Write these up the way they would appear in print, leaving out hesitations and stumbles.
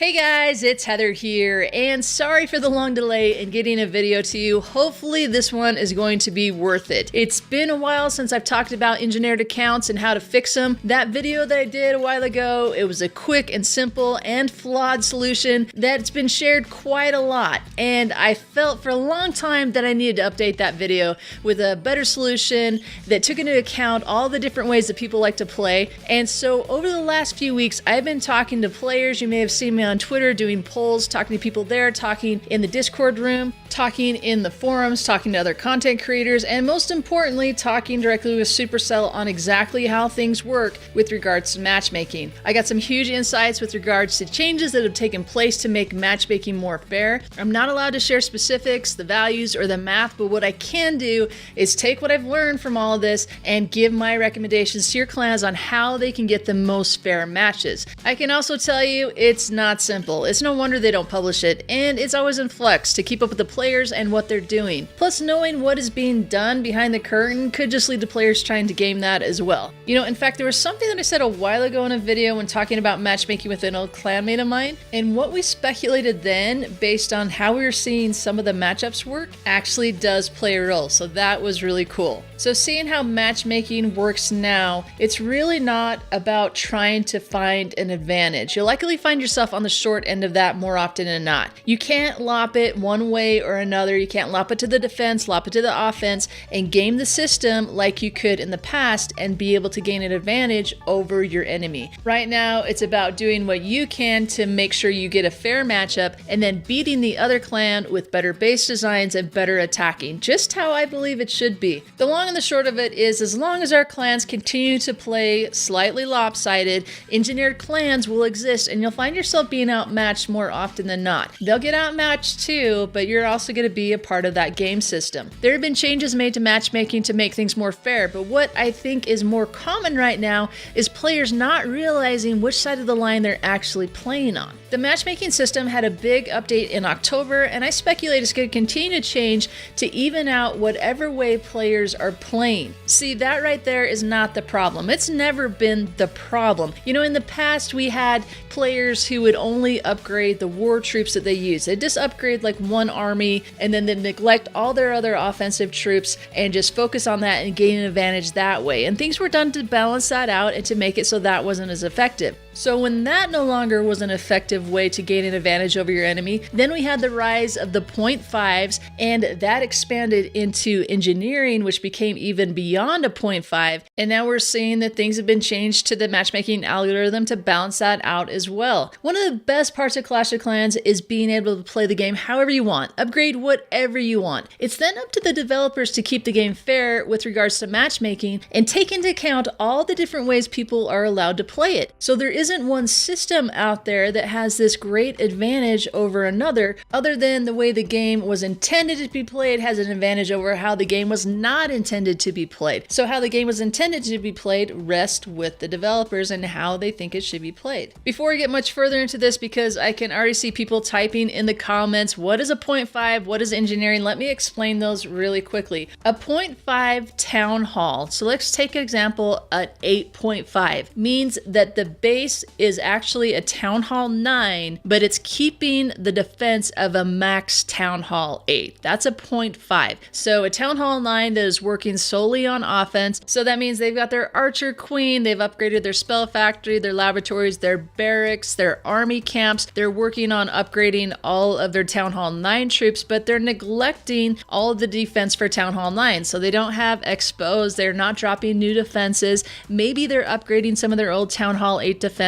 Hey guys, it's Heather here, and sorry for the long delay in getting a video to you. Hopefully this one is going to be worth it. It's been a while since I've talked about engineered accounts and how to fix them. That video that I did a while ago, it was a quick and simple and flawed solution that's been shared quite a lot, and I felt for a long time that I needed to update that video with a better solution that took into account all the different ways that people like to play. And so over the last few weeks, I've been talking to players. You may have seen me on Twitter doing polls, talking to people there, talking in the Discord room, talking in the forums, talking to other content creators, and most importantly, talking directly with Supercell on exactly how things work with regards to matchmaking. I got some huge insights with regards to changes that have taken place to make matchmaking more fair. I'm not allowed to share specifics, the values, or the math, but what I can do is take what I've learned from all of this and give my recommendations to your clans on how they can get the most fair matches. I can also tell you it's not simple. It's no wonder they don't publish it, and it's always in flux to keep up with the players and what they're doing. Plus, knowing what is being done behind the curtain could just lead to players trying to game that as well. You know, in fact, there was something that I said a while ago in a video when talking about matchmaking with an old clanmate of mine, and what we speculated then, based on how we were seeing some of the matchups work, actually does play a role, so that was really cool. So seeing how matchmaking works now, it's really not about trying to find an advantage. You'll likely find yourself on the short end of that more often than not. You can't lop it one way or another. You can't lop it to the defense, lop it to the offense, and game the system like you could in the past and be able to gain an advantage over your enemy. Right now, it's about doing what you can to make sure you get a fair matchup and then beating the other clan with better base designs and better attacking, just how I believe it should be. The long and the short of it is, as long as our clans continue to play slightly lopsided, engineered clans will exist, and you'll find yourself being outmatched more often than not. They'll get outmatched too, but you're also going to be a part of that game system. There have been changes made to matchmaking to make things more fair, but what I think is more common right now is players not realizing which side of the line they're actually playing on. The matchmaking system had a big update in October, and I speculate it's going to continue to change to even out whatever way players are playing. See, that right there is not the problem. It's never been the problem. You know, in the past we had players who would only upgrade the war troops that they use. They just upgrade like one army and then they neglect all their other offensive troops and just focus on that and gain an advantage that way. And things were done to balance that out and to make it so that wasn't as effective. So when that no longer was an effective way to gain an advantage over your enemy, then we had the rise of the 0.5s, and that expanded into engineering, which became even beyond a 0.5. And now we're seeing that things have been changed to the matchmaking algorithm to balance that out as well. One of the best parts of Clash of Clans is being able to play the game however you want, upgrade whatever you want. It's then up to the developers to keep the game fair with regards to matchmaking and take into account all the different ways people are allowed to play it. So there isn't one system out there that has this great advantage over another, other than the way the game was intended to be played has an advantage over how the game was not intended to be played. So how the game was intended to be played rests with the developers and how they think it should be played. Before we get much further into this, because I can already see people typing in the comments, what is a 0.5? What is engineering? Let me explain those really quickly. A 0.5 town hall, so let's take an example at 8.5, means that the base is actually a Town Hall 9, but it's keeping the defense of a max Town Hall 8. That's a 0.5. So a Town Hall 9 that is working solely on offense. So that means they've got their Archer Queen, they've upgraded their Spell Factory, their laboratories, their barracks, their army camps. They're working on upgrading all of their Town Hall 9 troops, but they're neglecting all of the defense for Town Hall 9. So they don't have expos, they're not dropping new defenses. Maybe they're upgrading some of their old Town Hall 8 defenses.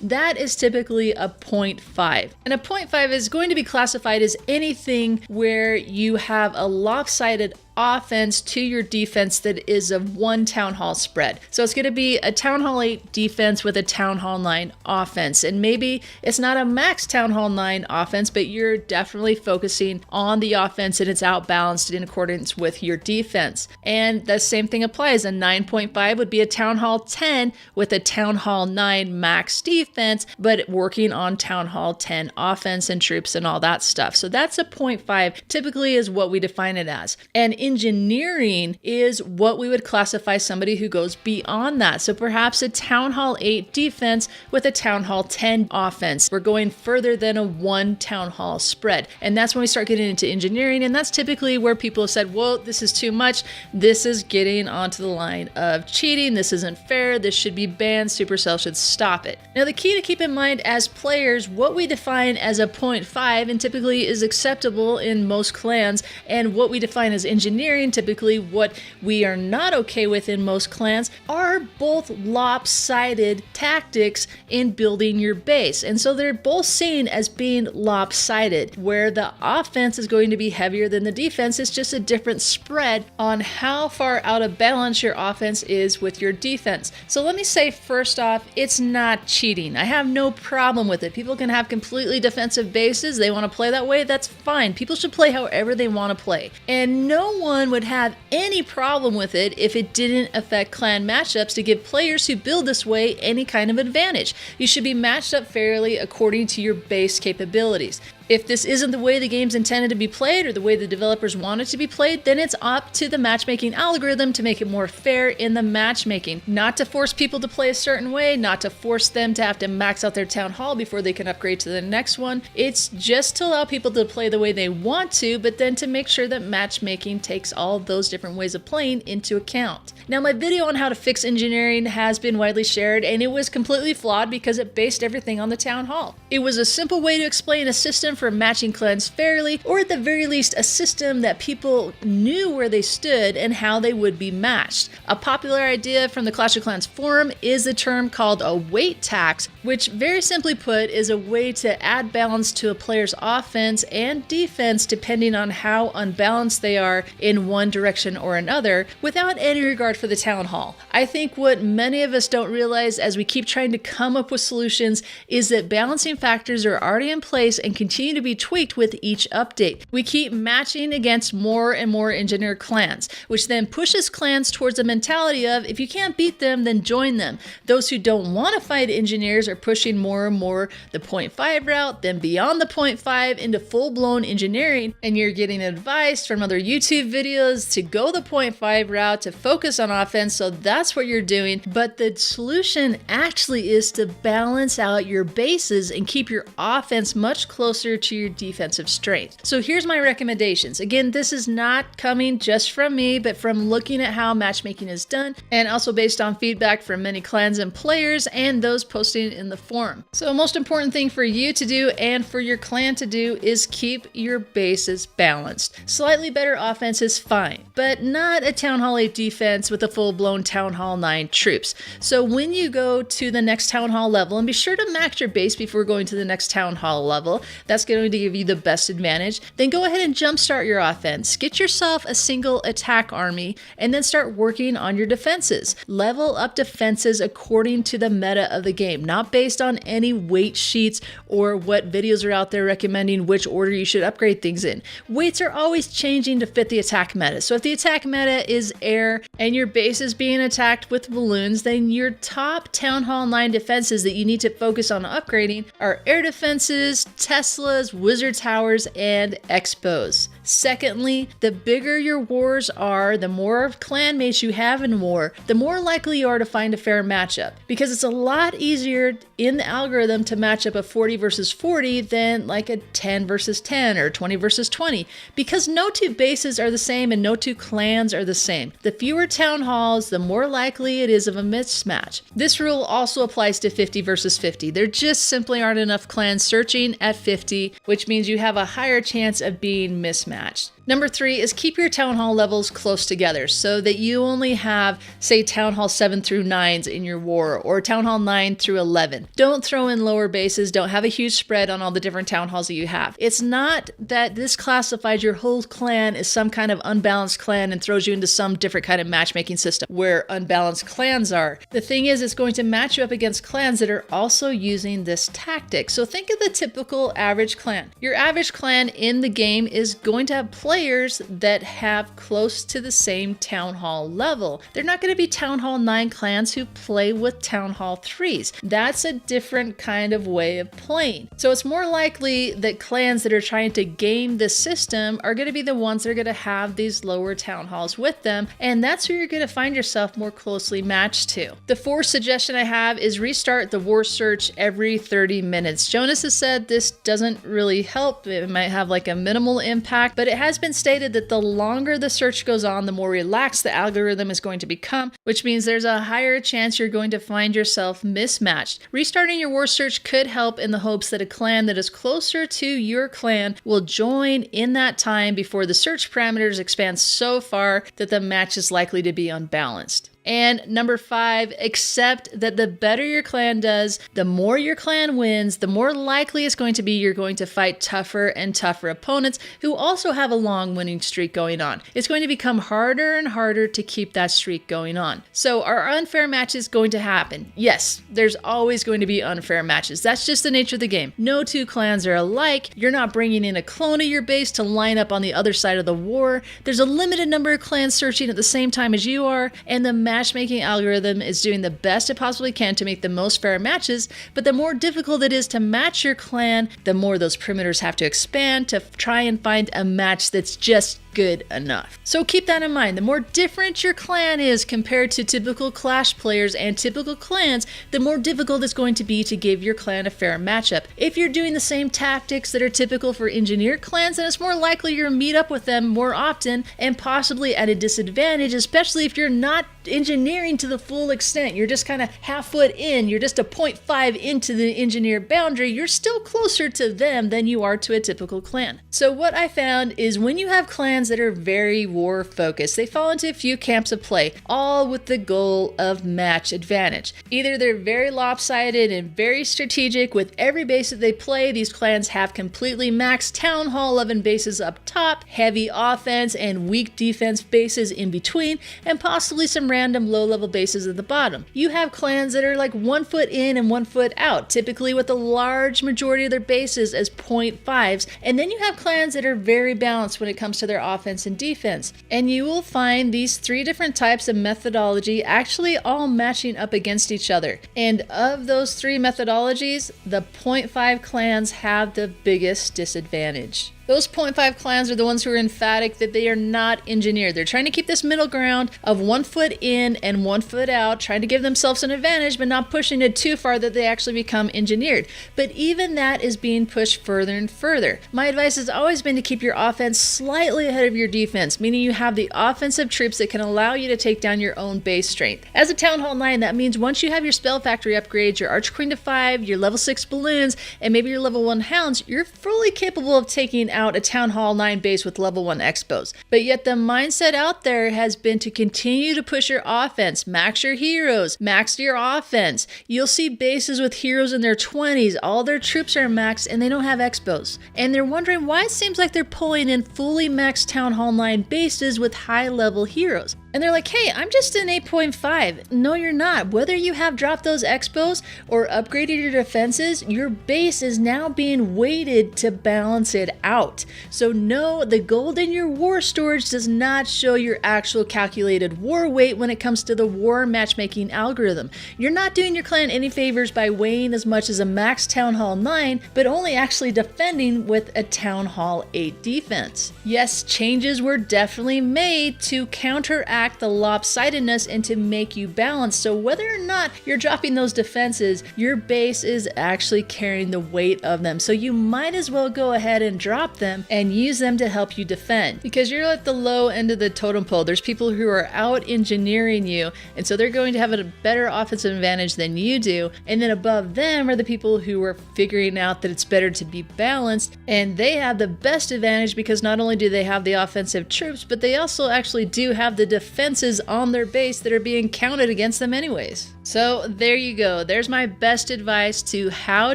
That is typically a 0.5. And a 0.5 is going to be classified as anything where you have a lopsided offense to your defense that is of one Town Hall spread. So it's going to be a Town Hall 8 defense with a Town Hall 9 offense. And maybe it's not a max Town Hall 9 offense, but you're definitely focusing on the offense and it's outbalanced in accordance with your defense. And the same thing applies. A 9.5 would be a Town Hall 10 with a Town Hall 9 max defense, but working on Town Hall 10 offense and troops and all that stuff. So that's a 0.5 typically is what we define it as. And engineering is what we would classify somebody who goes beyond that. So perhaps a Town Hall 8 defense with a Town Hall 10 offense. We're going further than a one Town Hall spread. And that's when we start getting into engineering. And that's typically where people have said, whoa, this is too much. This is getting onto the line of cheating. This isn't fair. This should be banned. Supercell should stop it. Now, the key to keep in mind as players, what we define as a 0.5 and typically is acceptable in most clans, and what we define as engineering, typically what we are not okay with in most clans, are both lopsided tactics in building your base. And so they're both seen as being lopsided, where the offense is going to be heavier than the defense. It's just a different spread on how far out of balance your offense is with your defense. So let me say first off, it's not cheating. I have no problem with it. People can have completely defensive bases. They want to play that way. That's fine. People should play however they want to play. And no one would have any problem with it if it didn't affect clan matchups to give players who build this way any kind of advantage. You should be matched up fairly according to your base capabilities. If this isn't the way the game's intended to be played or the way the developers want it to be played, then it's up to the matchmaking algorithm to make it more fair in the matchmaking. Not to force people to play a certain way, not to force them to have to max out their Town Hall before they can upgrade to the next one. It's just to allow people to play the way they want to, but then to make sure that matchmaking takes all of those different ways of playing into account. Now, my video on how to fix engineering has been widely shared, and it was completely flawed because it based everything on the Town Hall. It was a simple way to explain a system for matching clans fairly, or at the very least a system that people knew where they stood and how they would be matched. A popular idea from the Clash of Clans forum is the term called a weight tax, which very simply put is a way to add balance to a player's offense and defense depending on how unbalanced they are in one direction or another, without any regard for the Town Hall. I think what many of us don't realize as we keep trying to come up with solutions is that balancing factors are already in place and continue to be tweaked with each update. We keep matching against more and more engineered clans, which then pushes clans towards a mentality of, if you can't beat them, then join them. Those who don't want to fight engineers are pushing more and more the 0.5 route, then beyond the 0.5 into full-blown engineering, and you're getting advice from other YouTube videos to go the 0.5 route, to focus on offense, so that's what you're doing. But the solution actually is to balance out your bases and keep your offense much closer to your defensive strength. So here's my recommendations. Again, this is not coming just from me, but from looking at how matchmaking is done, and also based on feedback from many clans and players and those posting in the forum. So the most important thing for you to do and for your clan to do is keep your bases balanced. Slightly better offense is fine, but not a Town Hall 8 defense with a full-blown Town Hall 9 troops. So when you go to the next Town Hall level, and be sure to max your base before going to the next Town Hall level, that's going to give you the best advantage, then go ahead and jumpstart your offense. Get yourself a single attack army and then start working on your defenses. Level up defenses according to the meta of the game, not based on any weight sheets or what videos are out there recommending which order you should upgrade things in. Weights are always changing to fit the attack meta. So if the attack meta is air and your base is being attacked with balloons, then your top Town Hall 9 defenses that you need to focus on upgrading are air defenses, Teslas, wizard towers, and expos. Secondly, the bigger your wars are, the more clanmates you have in war, the more likely you are to find a fair matchup. Because it's a lot easier in the algorithm to match up a 40 versus 40 than like a 10 versus 10 or 20 versus 20. Because no two bases are the same and no two clans are the same. The fewer town halls, the more likely it is of a mismatch. This rule also applies to 50 versus 50. There just simply aren't enough clans searching at 50, which means you have a higher chance of being mismatched. Number 3 is keep your town hall levels close together so that you only have, say, town hall 7 through 9s in your war or town hall 9 through 11. Don't throw in lower bases. Don't have a huge spread on all the different town halls that you have. It's not that this classifies your whole clan as some kind of unbalanced clan and throws you into some different kind of matchmaking system where unbalanced clans are. The thing is, it's going to match you up against clans that are also using this tactic. So think of the typical average clan. Your average clan in the game is going to have players players that have close to the same Town Hall level. They're not going to be Town Hall 9 clans who play with Town Hall 3s. That's a different kind of way of playing. So it's more likely that clans that are trying to game the system are going to be the ones that are going to have these lower Town Halls with them, and that's who you're going to find yourself more closely matched to. The fourth suggestion I have is restart the war search every 30 minutes. Jonas has said this doesn't really help. It might have like a minimal impact, but it has been stated that the longer the search goes on, the more relaxed the algorithm is going to become, which means there's a higher chance you're going to find yourself mismatched. Restarting your war search could help in the hopes that a clan that is closer to your clan will join in that time before the search parameters expand so far that the match is likely to be unbalanced. And number 5, accept that the better your clan does, the more your clan wins, the more likely it's going to be you're going to fight tougher and tougher opponents who also have a long winning streak going on. It's going to become harder and harder to keep that streak going on. So are unfair matches going to happen? Yes, there's always going to be unfair matches. That's just the nature of the game. No two clans are alike. You're not bringing in a clone of your base to line up on the other side of the war. There's a limited number of clans searching at the same time as you are, and the matchmaking algorithm is doing the best it possibly can to make the most fair matches, but the more difficult it is to match your clan, the more those perimeters have to expand to try and find a match that's just good enough. So keep that in mind. The more different your clan is compared to typical Clash players and typical clans, the more difficult it's going to be to give your clan a fair matchup. If you're doing the same tactics that are typical for engineered clans, then it's more likely you'll meet up with them more often and possibly at a disadvantage, especially if you're not engineering to the full extent. You're just kind of half foot in, you're just a 0.5 into the engineered boundary, you're still closer to them than you are to a typical clan. So what I found is when you have clans that are very war focused, they fall into a few camps of play, all with the goal of match advantage. Either they're very lopsided and very strategic with every base that they play. These clans have completely maxed Town Hall 11 bases up top, heavy offense and weak defense bases in between, and possibly some random low-level bases at the bottom. You have clans that are like 1 foot in and 1 foot out, typically with a large majority of their bases as 0.5s, and then you have clans that are very balanced when it comes to their offense and defense. And you will find these 3 different types of methodology actually all matching up against each other. And of those 3 methodologies, the 0.5 clans have the biggest disadvantage. Those 0.5 clans are the ones who are emphatic that they are not engineered. They're trying to keep this middle ground of 1 foot in and 1 foot out, trying to give themselves an advantage, but not pushing it too far that they actually become engineered. But even that is being pushed further and further. My advice has always been to keep your offense slightly ahead of your defense, meaning you have the offensive troops that can allow you to take down your own base strength. As a Town Hall 9, that means once you have your spell factory upgrades, your Arch Queen to 5, your level 6 balloons, and maybe your level 1 hounds, you're fully capable of taking out a Town Hall 9 base with level 1 expos. But yet the mindset out there has been to continue to push your offense, max your heroes, max your offense. You'll see bases with heroes in their 20s, all their troops are maxed and they don't have expos. And they're wondering why it seems like they're pulling in fully maxed Town Hall 9 bases with high level heroes. And they're like, hey, I'm just an 8.5. No, you're not. Whether you have dropped those expos or upgraded your defenses, your base is now being weighted to balance it out. So no, the gold in your war storage does not show your actual calculated war weight when it comes to the war matchmaking algorithm. You're not doing your clan any favors by weighing as much as a max Town Hall 9, but only actually defending with a Town Hall 8 defense. Yes, changes were definitely made to counteract the lopsidedness and to make you balance. So whether or not you're dropping those defenses, your base is actually carrying the weight of them. So you might as well go ahead and drop them and use them to help you defend, because you're at the low end of the totem pole. There's people who are out engineering you, and so they're going to have a better offensive advantage than you do. And then above them are the people who are figuring out that it's better to be balanced, and they have the best advantage because not only do they have the offensive troops, but they also actually do have the defense defenses on their base that are being counted against them anyways. So there you go. There's my best advice to how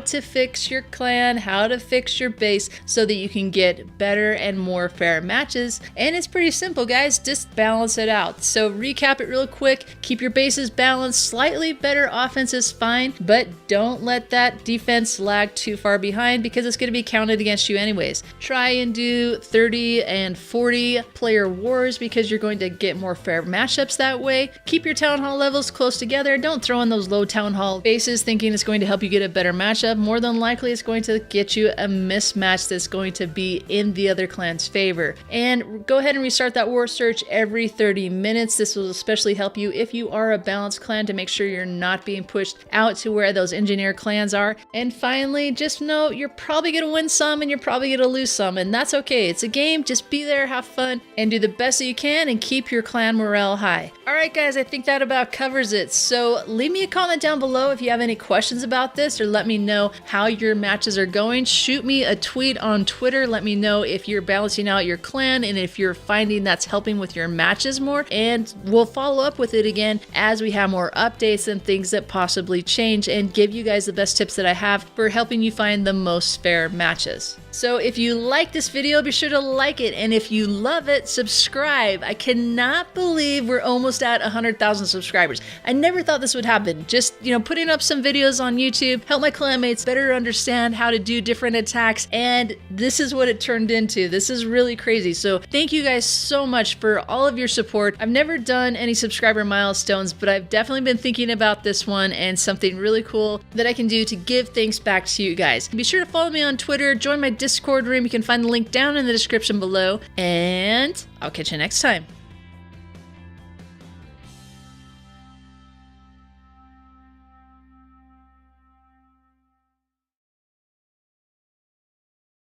to fix your clan, how to fix your base so that you can get better and more fair matches. And it's pretty simple, guys. Just balance it out. So recap it real quick. Keep your bases balanced. Slightly better offense is fine, but don't let that defense lag too far behind because it's going to be counted against you anyways. Try and do 30 and 40 player wars because you're going to get more fair matchups that way. Keep your town hall levels close together. Don't throw in those low town hall bases thinking it's going to help you get a better matchup. More than likely, it's going to get you a mismatch that's going to be in the other clan's favor. And go ahead and restart that war search every 30 minutes. This will especially help you if you are a balanced clan to make sure you're not being pushed out to where those engineer clans are. And finally, just know you're probably going to win some and you're probably going to lose some, and that's okay. It's a game. Just be there, have fun, and do the best that you can and keep your clan morale high. All right, guys, I think that about covers it. So leave me a comment down below if you have any questions about this, or let me know how your matches are going. Shoot me a tweet on Twitter. Let me know if you're balancing out your clan and if you're finding that's helping with your matches more. And we'll follow up with it again as we have more updates and things that possibly change and give you guys the best tips that I have for helping you find the most fair matches. So if you like this video, be sure to like it. And if you love it, subscribe. I cannot believe we're almost at 100,000 subscribers. I never thought this would happen. Just, putting up some videos on YouTube, help my clanmates better understand how to do different attacks. And this is what it turned into. This is really crazy. So thank you guys so much for all of your support. I've never done any subscriber milestones, but I've definitely been thinking about this one and something really cool that I can do to give thanks back to you guys. Be sure to follow me on Twitter, join my Discord room. You can find the link down in the description below, and I'll catch you next time.